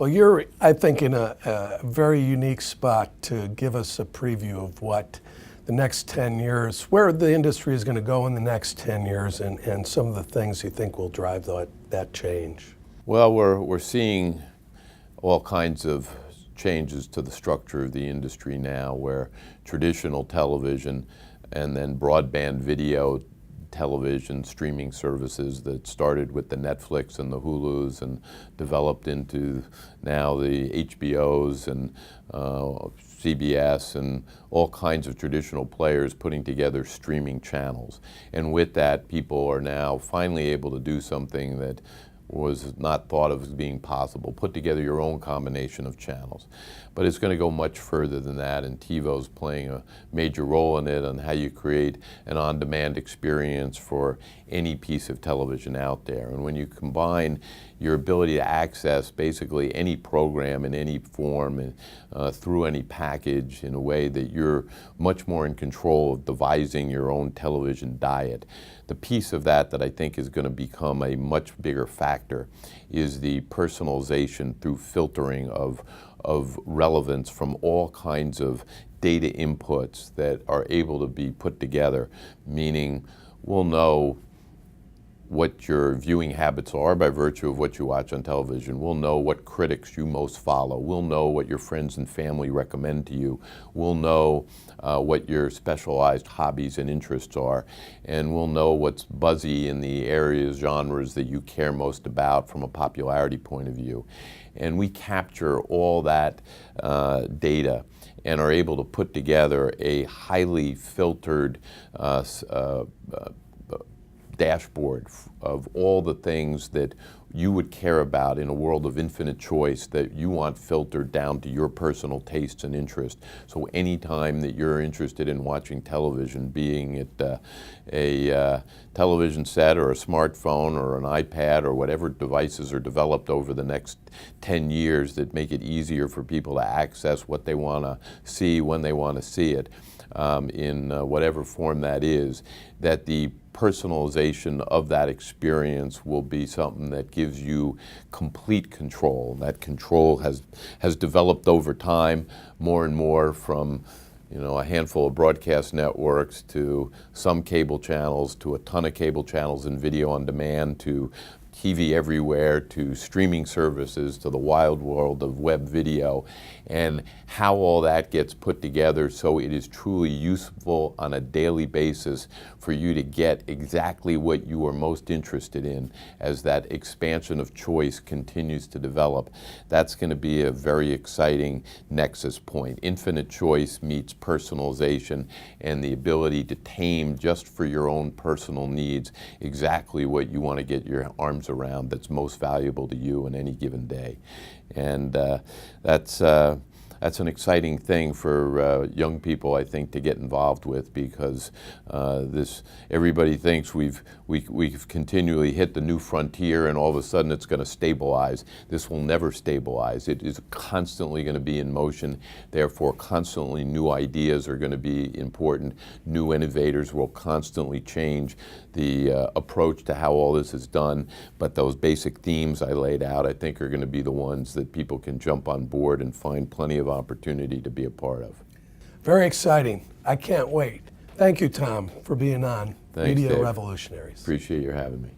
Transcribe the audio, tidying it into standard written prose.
Well, you're, I think, in a very unique spot to give us a preview of what the next 10 years, where the industry is going to go in the next 10 years, and some of the things you think will drive that change. Well, we're seeing all kinds of changes to the structure of the industry now, where traditional television and then broadband video television streaming services that started with the Netflix and the Hulus and developed into now the HBOs and CBS and all kinds of traditional players putting together streaming channels. And with that, people are now finally able to do something that was not thought of as being possible, put together your own combination of channels. But it's going to go much further than that, and TiVo's playing a major role in it on how you create an on-demand experience for any piece of television out there. And when you combine your ability to access basically any program in any form and through any package in a way that you're much more in control of devising your own television diet. The piece of that I think is going to become a much bigger factor is the personalization through filtering of relevance from all kinds of data inputs that are able to be put together, meaning we'll know what your viewing habits are by virtue of what you watch on television. We'll know what critics you most follow. We'll know what your friends and family recommend to you. We'll know what your specialized hobbies and interests are. And we'll know what's buzzy in the areas, genres that you care most about from a popularity point of view. And we capture all that data and are able to put together a highly filtered dashboard of all the things that you would care about in a world of infinite choice that you want filtered down to your personal tastes and interests. So anytime that you're interested in watching television, being it a television set or a smartphone or an iPad or whatever devices are developed over the next 10 years that make it easier for people to access what they want to see when they want to see it, in whatever form that is, that the personalization of that experience will be something that gives you complete control. That control has developed over time more and more from a handful of broadcast networks to some cable channels to a ton of cable channels and video on demand to TV everywhere to streaming services to the wild world of web video, and how all that gets put together so it is truly useful on a daily basis for you to get exactly what you are most interested in as that expansion of choice continues to develop. That's going to be a very exciting nexus point. Infinite choice meets personalization and the ability to tame just for your own personal needs exactly what you want to get your arms around that's most valuable to you in any given day. And that's an exciting thing for young people, I think, to get involved with, because everybody thinks we've continually hit the new frontier and all of a sudden it's going to stabilize. This will never stabilize. It is constantly going to be in motion. Therefore, constantly new ideas are going to be important. New innovators will constantly change the approach to how all this is done. But those basic themes I laid out, I think, are going to be the ones that people can jump on board and find plenty of opportunity to be a part of. Very exciting. I can't wait. Thank you, Tom, for being on Thanks, Media Dave. Revolutionaries. Appreciate your having me.